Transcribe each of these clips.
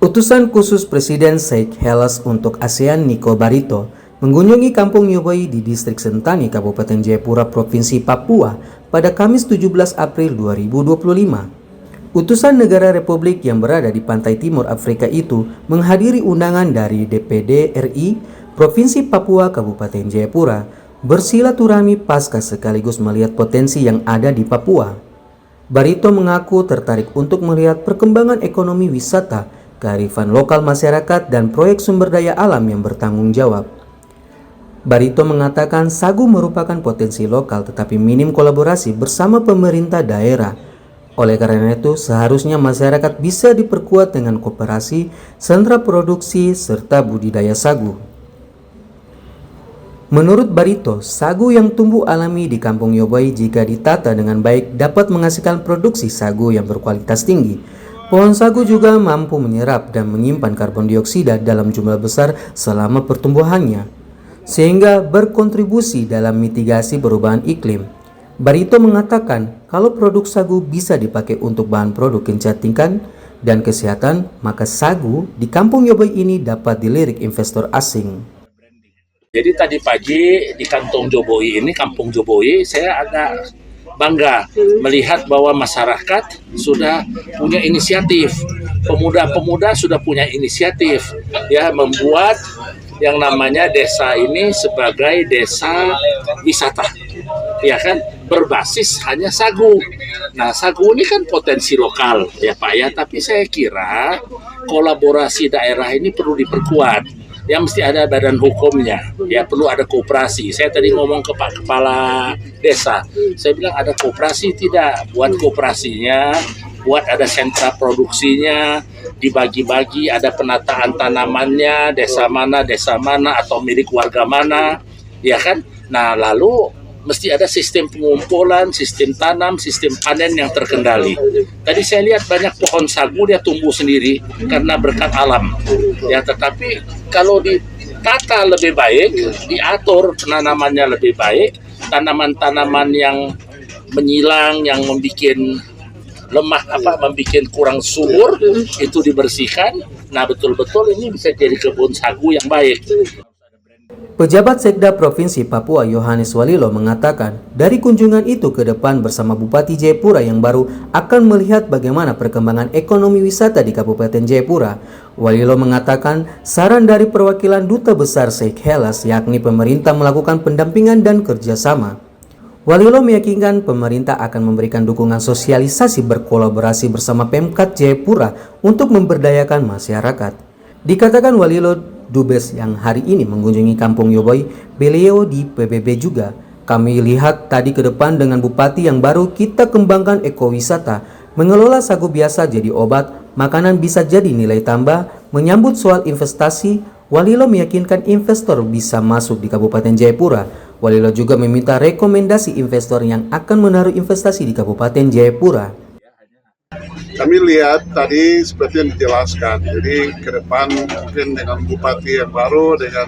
Utusan khusus Presiden Sheikh Hellas untuk ASEAN Niko Barito mengunjungi Kampung Yoboi di Distrik Sentani, Kabupaten Jayapura, Provinsi Papua pada Kamis 17 April 2025. Utusan negara Republik yang berada di pantai timur Afrika itu menghadiri undangan dari DPD RI Provinsi Papua Kabupaten Jayapura bersilaturahmi pasca sekaligus melihat potensi yang ada di Papua. Barito mengaku tertarik untuk melihat perkembangan ekonomi wisata, kearifan lokal masyarakat, dan proyek sumber daya alam yang bertanggung jawab. Barito mengatakan sagu merupakan potensi lokal tetapi minim kolaborasi bersama pemerintah daerah. Oleh karena itu, seharusnya masyarakat bisa diperkuat dengan koperasi, sentra produksi, serta budidaya sagu. Menurut Barito, sagu yang tumbuh alami di Kampung Yoboi jika ditata dengan baik dapat menghasilkan produksi sagu yang berkualitas tinggi. Pohon sagu juga mampu menyerap dan menyimpan karbon dioksida dalam jumlah besar selama pertumbuhannya, sehingga berkontribusi dalam mitigasi perubahan iklim. Barito mengatakan kalau produk sagu bisa dipakai untuk bahan produk kecantikan dan kesehatan, maka sagu di Kampung Yoboi ini dapat dilirik investor asing. Jadi tadi pagi di Kampung Yoboi, saya agak bangga melihat bahwa masyarakat sudah punya inisiatif, pemuda-pemuda sudah punya inisiatif, ya, membuat yang namanya desa ini sebagai desa wisata, ya kan, berbasis hanya sagu. Nah, sagu ini kan potensi lokal, ya Pak ya, tapi saya kira kolaborasi daerah ini perlu diperkuat. Ya, mesti ada badan hukumnya, ya, perlu ada koperasi. Saya tadi ngomong ke Pak Kepala Desa, saya bilang ada koperasi tidak, buat koperasinya, buat ada sentra produksinya, dibagi-bagi, ada penataan tanamannya, desa mana, atau milik warga mana, ya kan? Nah, lalu mesti ada sistem pengumpulan, sistem tanam, sistem panen yang terkendali. Tadi saya lihat banyak pohon sagu dia tumbuh sendiri karena berkat alam. Ya, tetapi kalau ditata lebih baik, diatur penanamannya lebih baik, tanaman-tanaman yang menyilang, yang membuat lemah, membuat kurang subur, itu dibersihkan. Nah, betul-betul ini bisa jadi kebun sagu yang baik. Pejabat Sekda Provinsi Papua Yohanes Walilo mengatakan dari kunjungan itu ke depan bersama Bupati Jayapura yang baru akan melihat bagaimana perkembangan ekonomi wisata di Kabupaten Jayapura. Walilo mengatakan saran dari perwakilan Duta Besar Sheikh Hellas yakni pemerintah melakukan pendampingan dan kerjasama. Walilo meyakinkan pemerintah akan memberikan dukungan sosialisasi berkolaborasi bersama Pemkat Jayapura untuk memberdayakan masyarakat. Dikatakan Walilo Dubes yang hari ini mengunjungi Kampung Yoboi, beliau di PBB juga. Kami lihat tadi ke depan dengan Bupati yang baru kita kembangkan ekowisata, mengelola sagu biasa jadi obat, makanan bisa jadi nilai tambah. Menyambut soal investasi, Walilo meyakinkan investor bisa masuk di Kabupaten Jayapura. Walilo juga meminta rekomendasi investor yang akan menaruh investasi di Kabupaten Jayapura. Kami lihat tadi seperti yang dijelaskan, jadi ke depan mungkin dengan Bupati yang baru, dengan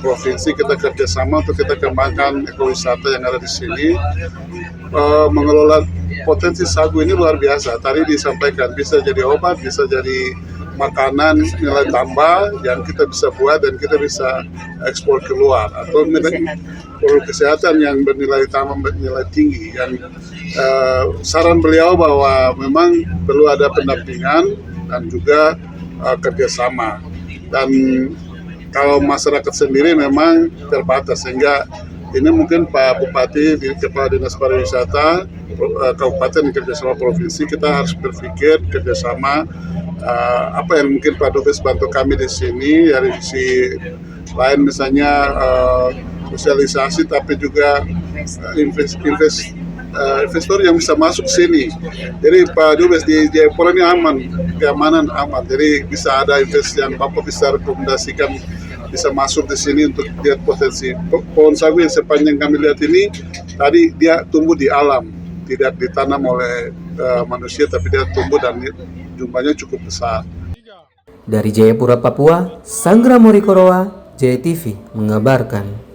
provinsi kita kerjasama untuk kita kembangkan ekowisata yang ada di sini. Mengelola potensi sagu ini luar biasa, tadi disampaikan bisa jadi obat, bisa jadi makanan nilai tambah yang kita bisa buat dan kita bisa ekspor keluar, atau produk kesehatan yang bernilai tambah, bernilai tinggi. Yang saran beliau bahwa memang perlu ada pendampingan dan juga kerjasama. Dan kalau masyarakat sendiri memang terbatas, sehingga ini mungkin Pak Bupati, Kepala Dinas Pariwisata, Kabupaten kerjasama Provinsi, kita harus berpikir kerjasama apa yang mungkin Pak Dubes bantu kami di sini dari sisi lain, misalnya sosialisasi, tapi juga investor yang bisa masuk sini. Jadi Pak Dubes di Jayapura ini aman, keamanan aman. Jadi bisa ada investasi yang Bapak bisa rekomendasikan bisa masuk di sini untuk lihat potensi. Pohon sagu yang sepanjang kami lihat ini tadi dia tumbuh di alam, tidak ditanam oleh manusia, tapi dia tumbuh dan jumlahnya cukup besar. Dari Jayapura, Papua, Sanggra Morikorowa, JTV mengabarkan.